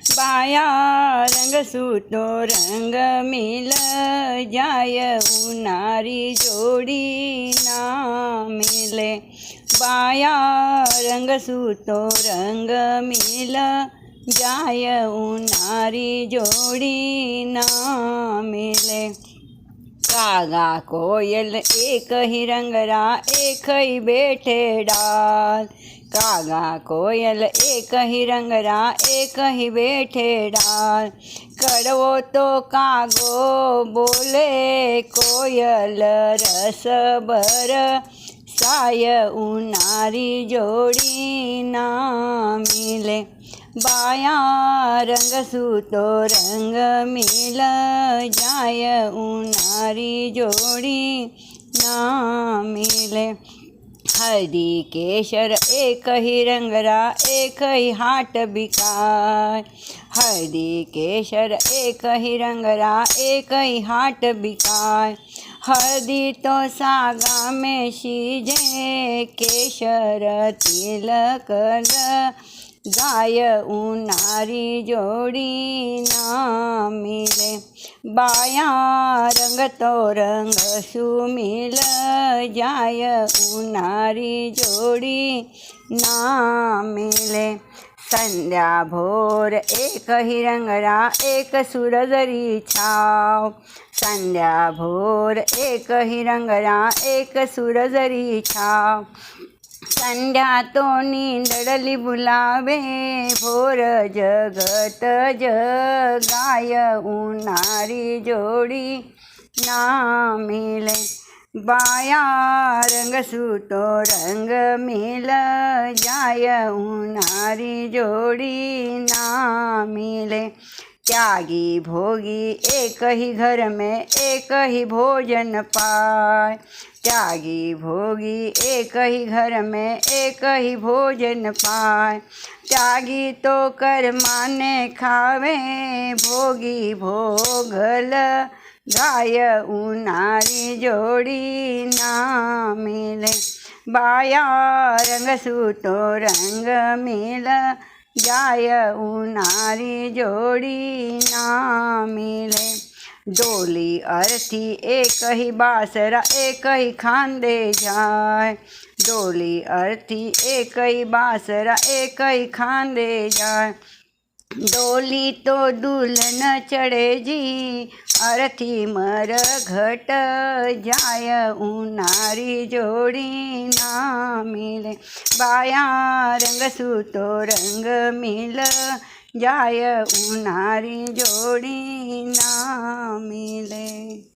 बाया रंग सूतो रंग मिल जाय उनारी जोड़ी ना मिले। बाया रंग सूतो रंग मिल जाय उनारी जोड़ी ना मिले। कागा कोयल एक ही रंगरा एक ही बैठे डाल। कागा कोयल एक ही रंगरा एक ही बैठे डाल। कड़वो तो कागो बोले कोयल रस बर साय उनारी जोड़ी ना मिले। बाया रंग सूतो रंग मिल जाय उनारी जोड़ी ना मिले। हल्दी केसर एक ही रंगरा एक ही हाट बिकाय। हल्दी केसर एक ही रंगरा एक ही हाट बिकाय। हल्दी तो सागा में सीजे केसर तिलक गाय उनारी जोड़ी ना मिले। बाया रंग तो रंग सुमिल जाय उनारी जोड़ी ना मिले। संध्या भोर एक ही रंगरा एक सूरजरी छाव। संध्या भोर एक ही रंगरा एक सूरजरी छाव। संध्या तो नींदड़ली बुलावे भोर जगत जगाय उनारी जोड़ी ना मिले। बाया रंग सूतो रंग मिल जाय उनारी जोड़ी ना मिले। त्यागी भोगी एक ही घर में एक ही भोजन पाय। त्यागी भोगी एक ही घर में एक ही भोजन पाय। त्यागी तो कर माने खावे भोगी भोगल गाय उनारी जोड़ी ना मिले। बाया रंग सूतो रंग मिल जाय उनारी जोड़ी ना मिले। डोली अर्थी एक ही बासरा एक ही खांदे जाय। डोली अर्थी एक ही बासरा एक ही खांदे जाय। डोली तो दुल्हन चढ़े जी अर्थी मर घट जाय उनारी जोड़ी ना मिले। बाया रंग सूतो रंग मिल जाय उनारी जोड़ी ना